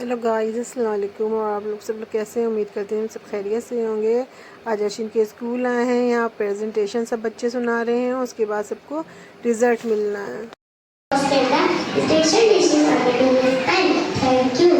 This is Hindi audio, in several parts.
हेलो गाइस, अस्सलाम वालेकुम। और आप लोग सब लोग कैसे हैं? उम्मीद करते हैं सब खैरियत से होंगे। आज अर्शिन के स्कूल आए हैं, यहाँ प्रेजेंटेशन सब बच्चे सुना रहे हैं, उसके बाद सबको रिजल्ट मिलना है। Thank you.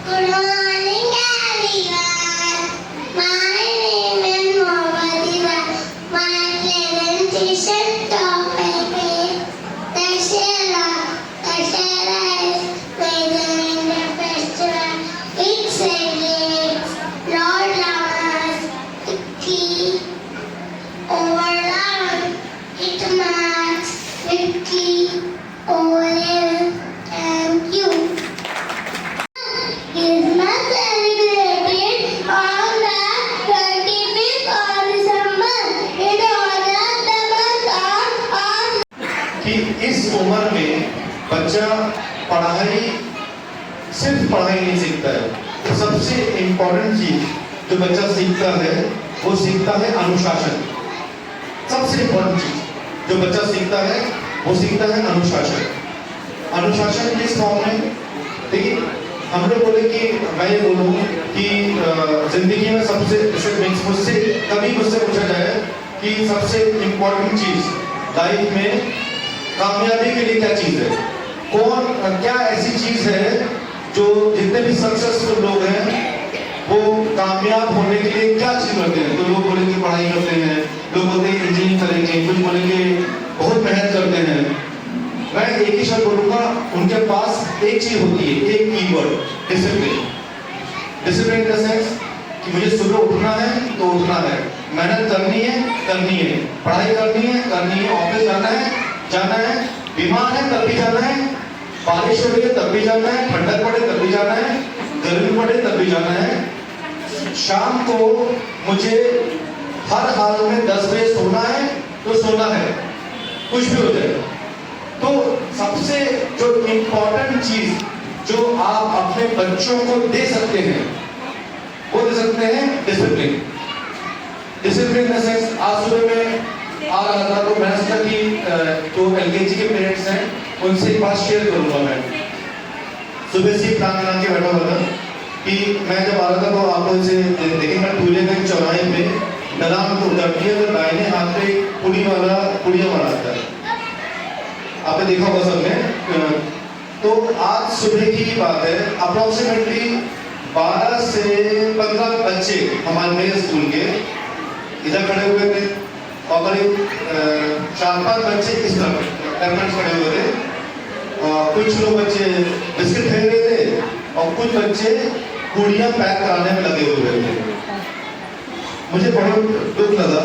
Good morning, everyone. My name is Mohammadina. My presentation topic is Dashera. Dashera is the festival. It celebrates Lord Rama's victory over Ram. It marks victory over him. Thank you. Is not celebrated on the 25th of December in honor of the month of कि इस उम्र में बच्चा पढ़ाई सिर्फ पढ़ाई नहीं सीखता है। तो सबसे इम्पोर्टेंट चीज जो बच्चा सीखता है वो सीखता है अनुशासन। सबसे इम्पोर्टेंट चीज जो बच्चा सीखता है वो सीखता है अनुशासन। अनुशासन किस फॉर्म में? देखिए, हम लोग बोले कि मैं ये बोलूँ कि जिंदगी में मुझसे कभी पूछा जाए कि सबसे इम्पोर्टेंट चीज लाइफ में कामयाबी के लिए क्या चीज है, क्या ऐसी चीज है जो जितने भी सक्सेसफुल लोग हैं वो कामयाब होने के लिए क्या चीज करते हैं? तो लोग बोलेंगे पढ़ाई करते हैं, लोग बोलते हैं इंजीनियरिंग करेंगे, कुछ बोलेंगे बहुत मेहनत करते हैं। मैं एक ही शब्द बोलूंगा, उनके पास एक चीज होती है, एक keyword, discipline. Discipline in the sense कि मुझे सुबह उठना है तो उठना है, मेहनत करनी है, पढ़ाई करनी है, ऑफिस जाना है, बीमार है तब भी जाना है, बारिश हो रही है तब भी जाना है, ठंडक पड़े तब भी जाना है, गर्मी पड़े तब भी जाना है। शाम को मुझे हर हाल में 10 बजे सोना है तो सोना है, कुछ भी हो जाए। तो सबसे जो इम्पोर्टेंट चीज जो आप अपने बच्चों को दे सकते हैं वो दे सकते हैं discipline. Discipline in the sense, आज सुबह में आ रहा था तो मैंने सोचा कि जो एलकेजी के पेरेंट्स हैं उनसे एक बात शेयर करूंगा। मैं सुबह से प्लान बना के बैठा हुआ था कि मैं जब आ रहा था तो आप लोग से देखें, मैं टूलेगंज चौराहे पे दलान को उतरती है तो दाहिने हाथ पे पुड़िया वाला आता है, आपने देखा होगा सबने। तो आज सुबह की बात है, अप्रोक्सीमेटली 12 से 15 बच्चे हमारे मेरे स्कूल के इधर खड़े हुए थे और करीब 4-5 बच्चे इस तरफ खड़े हुए थे। कुछ लोग बच्चे बिस्किट फेंक रहे थे और कुछ बच्चे गुड़ियां पैक कराने में लगे हुए थे। मुझे बहुत दुख लगा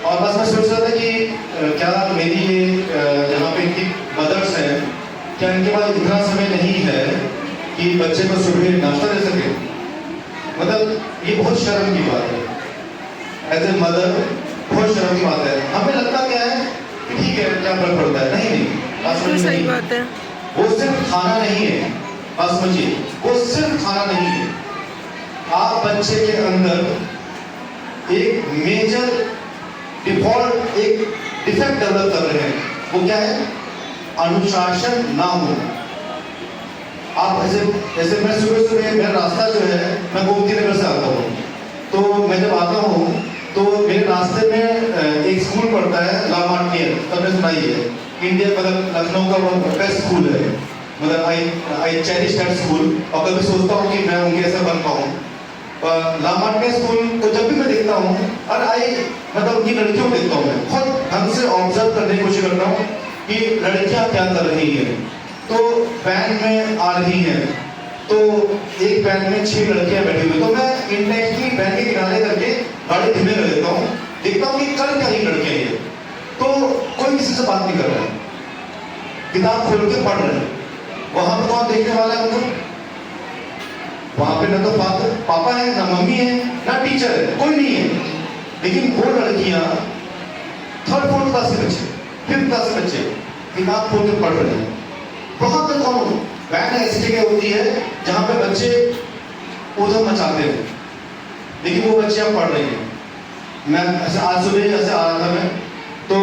और बस मैं सोच रहा था कि क्या मेरी ये यहाँ पे इनकी मदर्स हैं, क्या इनके पास इतना समय नहीं है कि बच्चे को सुबह नाश्ता दे सके? मतलब ये बहुत शर्म की बात है। एज ए मदर बहुत शर्म की बात है। हमें लगता क्या है कि ठीक है, क्या फर्क पड़ता है? नहीं, सही बात है। वो सिर्फ खाना नहीं है, बात समझिए, वो सिर्फ खाना नहीं है। आप बच्चे के अंदर एक मेजर डिफॉल्ट एक डिफेक्ट डेवलप कर रहे हैं। वो क्या है? अनुशासन ना हो। आप ऐसे मैं सुबह मेरा रास्ता जो है, मैं गोमती नगर से आता हूँ, तो मैं जब आता हूँ तो मेरे रास्ते में एक स्कूल पड़ता है ला मार्टियर, सबने सुनाई है, इंडिया मतलब लखनऊ का बहुत बेस्ट स्कूल है। मतलब आई चेरिश दैट स्कूल और कभी सोचता हूँ कि मैं उनके ऐसा बन पाऊँ। लामार्ट स्कूल को जब भी मैं देखता हूँ और मतलब उनकी लड़कियों को देखता हूँ, मैं बहुत ढंग से ऑब्जर्व करने की कोशिश करता हूँ कि लड़कियां क्या कर रही हैं। तो वैन में आ रही हैं तो एक वैन में 6 लड़कियां बैठी हुई, तो मैं इंटेंशनली वैन के किनारे करके गाड़ी धीमे कर देता हूँ देखता हूँ कि कर क्या रही लड़कियां ये, तो कोई किसी से बात नहीं कर रहा है, किताब खोल के पढ़ रहे हैं। वहां पे कौन देखने वाला है उनको? वहां पे ना तो पापा है, ना मम्मी है, ना टीचर है, कोई नहीं है। लेकिन वो लड़कियां 3rd 4th क्लास के बच्चे, 5th क्लास के बच्चे किताब खोल के पढ़ रहे हैं। बहुत कम वैन ऐसी जगह होती है जहां पे बच्चे ऊधम मचाते हैं, लेकिन वो बच्चे अब पढ़ रही हैं। मैं आज सुबह ऐसे आ रहा था मैं, तो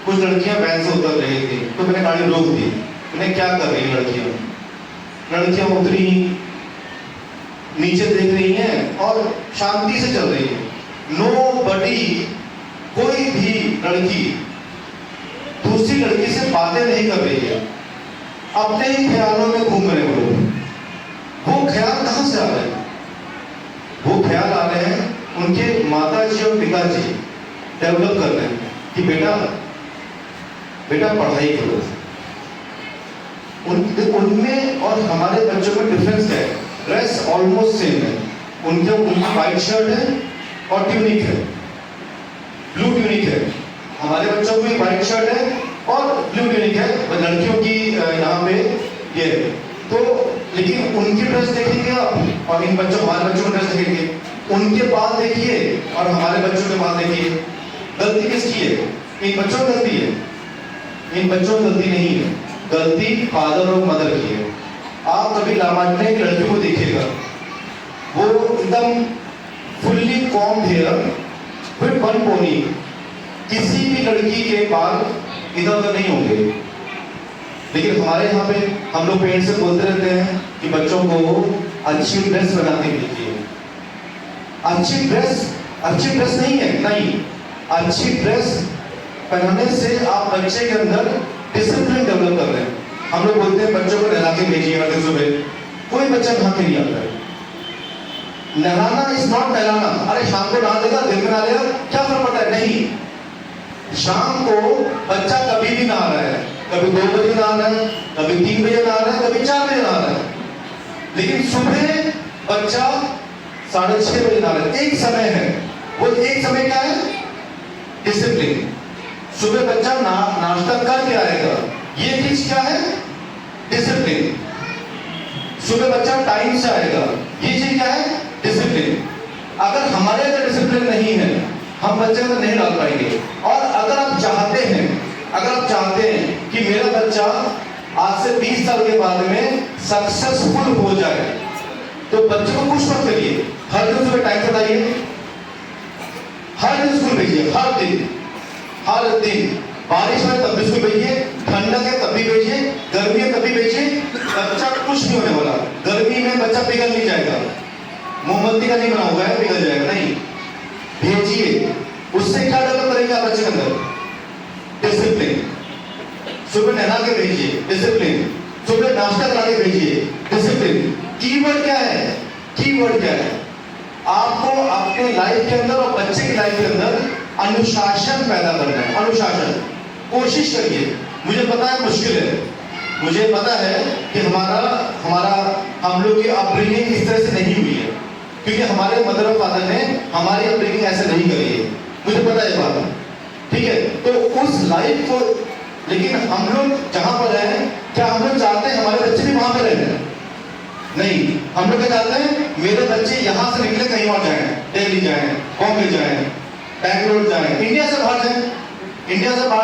कुछ लड़कियां वैन से उतर रही थी, तो मैंने गाड़ी रोक दी। मैंने क्या कर रही लड़कियां उतरी, नीचे देख रही हैं और शांति से चल रही है। नोबडी, कोई भी लड़की दूसरी लड़की से बातें नहीं कर रही है, अपने ही ख्यालों में घूम रहे हैं लोग। वो ख्याल कहां से आ रहे हैं? वो ख्याल आ रहे हैं उनके माता जी और पिताजी डेवलप कर रहे हैं कि बेटा पढ़ाई करो। उनमें और हमारे बच्चों में डिफरेंस है। ड्रेस ऑलमोस्ट सेम है, उनकी व्हाइट शर्ट है और ट्यूनिक है, ब्लू ट्यूनिक है। हमारे बच्चों की व्हाइट शर्ट है और ब्लू ट्यूनिक है, लड़कियों की यहाँ पे ये। तो लेकिन उनकी ड्रेस देखेंगे आप और इन बच्चों हमारे बच्चों की ड्रेस देखेंगे, उनके बाल देखिए और हमारे बच्चों के बाल देखिए। गलती किसकी है? इन बच्चों की गलती है? इन बच्चों की गलती नहीं है, गलती फादर और मदर की है। आप कभी लामाटने की लड़की को देखिएगा, वो एकदम fully comb hair with one pony, किसी भी लड़की के बाल इधर उधर नहीं होंगे। लेकिन हमारे यहाँ पे हम लोग पेरेंट्स से बोलते रहते हैं कि बच्चों को अच्छी ड्रेस बनाने दीजिए। अच्छी ड्रेस नहीं है, नहीं, अच्छी ड्रेस पहनने से आप बच्चे के अंदर डिसिप्लिन डेवलप कर रहे हैं। हम लोग बोलते हैं बच्चों को नहला के भेजिए हर दिन सुबह, कोई बच्चा नहा के नहीं आता है। नहलाना इज नॉट नहलाना। अरे शाम को नहा देगा, दिन में नहा लेगा, क्या फर्क पड़ता है? नहीं, शाम को बच्चा कभी भी नहा रहा है, कभी 2 बजे नहा रहा है, कभी 3 बजे नहा रहा है, कभी 4 बजे नहा रहा है। लेकिन सुबह बच्चा 6:30 बजे नहा रहा है। एक समय है, वो एक समय क्या है? डिसिप्लिन। सुबह बच्चा नाश्ता करके आएगा, ये चीज क्या है? डिसिप्लिन। सुबह बच्चा टाइम से आएगा, ये चीज क्या है? डिसिप्लिन। अगर हमारे अंदर डिसिप्लिन नहीं है, हम बच्चे को नहीं डाल पाएंगे। और अगर आप चाहते हैं कि मेरा बच्चा आज से 20 साल के बाद में सक्सेसफुल हो जाए, तो बच्चे को कुछ मत करिए, हर दिन सुबह टाइम से लाइए, हर दिन स्कूल भेजिए, हर दिन। बारिश में तब भी स्कूल भेजिए, ठंडक है तब भी भेजिए, गर्मी है तब भी भेजिए। बच्चा कुछ नहीं होने वाला, गर्मी में बच्चा पिघल नहीं जाएगा, मोमबत्ती का नहीं बना हुआ है पिघल जाएगा, नहीं, भेजिए। उससे क्या डेवलप करेंगे आप बच्चे के अंदर? डिसिप्लिन। सुबह नहा के भेजिए, डिसिप्लिन। सुबह नाश्ता करा के भेजिए, डिसिप्लिन। कीवर्ड क्या है? आपको अपने लाइफ के अंदर और बच्चे की लाइफ के अंदर अनुशासन पैदा करना है। अनुशासन, कोशिश करिए। मुझे पता है मुश्किल है, मुझे पता है कि हम लोग की अपब्रिंगिंग इस तरह से नहीं हुई है, क्योंकि हमारे मदर और फादर ने हमारी अपब्रिंगिंग ऐसे नहीं करी है, मुझे पता है बात, ठीक है। तो उस लाइफ को, लेकिन हम लोग जहां पर हैं, क्या हम लोग चाहते हैं हमारे बच्चे भी वहां पर रहे? नहीं, हम लोग क्या चाहते हैं? मेरे बच्चे यहां से निकले कहीं और जाएं, दिल्ली जाएं, बॉम्बे जाएं, बैंगलोर जाएं, इंडिया से बाहर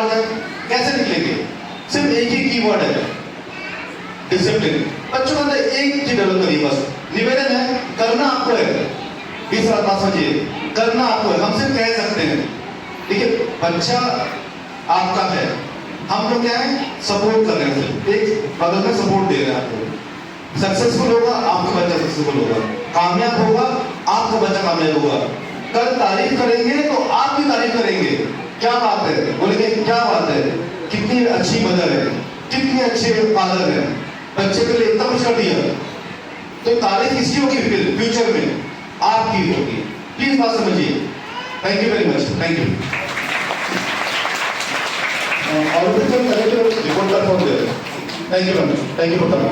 जाएं। कैसे निकलेंगे? सिर्फ एक ही कीवर्ड है, डिसिप्लिन। बच्चों के अंदर एक चीज डेवलप करिए, बस निवेदन है, करना आपको है। 20 बात समझिए, करना आपको है, हम सिर्फ कह सकते हैं। देखिए, बच्चा आपका है, हम लोग क्या है? सपोर्ट कर रहे हैं, एक बगल में सपोर्ट दे रहे हैं आपको। सक्सेसफुल होगा आपका बच्चा, सक्सेसफुल होगा, कामयाब होगा आपका बच्चा, कामयाब होगा। कल तारीफ करेंगे तो आप भी तारीफ करेंगे, क्या बात है, बोलेंगे क्या बात है, कितनी अच्छी मदर है, कितने अच्छे फादर है, बच्चे के लिए इतना कुछ कर दिया। तो तारीफ किसकी होगी? फिर फ्यूचर में आपकी होगी। प्लीज बात समझिए। Thank you very much, thank you. और रिपोर्ट कर पाओगे? Thank you ma'am, thank you बताना।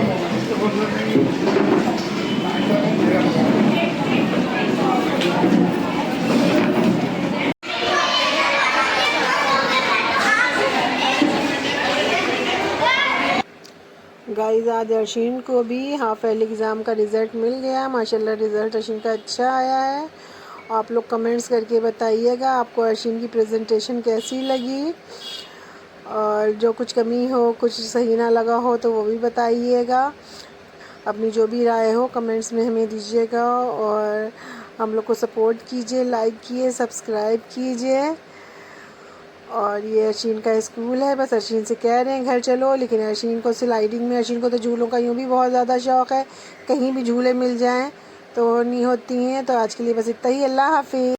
गाइस आज अर्शीन को भी हाफ ईयरली एग्ज़ाम का रिज़ल्ट मिल गया। माशाल्लाह रिज़ल्ट अर्शीन का अच्छा आया है। आप लोग कमेंट्स करके बताइएगा आपको अर्शीन की प्रेजेंटेशन कैसी लगी, और जो कुछ कमी हो, कुछ सही ना लगा हो तो वो भी बताइएगा। अपनी जो भी राय हो कमेंट्स में हमें दीजिएगा, और हम लोग को सपोर्ट कीजिए, लाइक कीजिए, सब्सक्राइब कीजिए। और ये अर्शीन का स्कूल है। बस अर्शीन से कह रहे हैं घर चलो, लेकिन अर्शीन को स्लाइडिंग में, अर्शीन को तो झूलों का यूँ भी बहुत ज़्यादा शौक़ है, कहीं भी झूले मिल जाएं तो नहीं होती हैं। तो आज के लिए बस इतना ही। अल्लाह हाफिज़।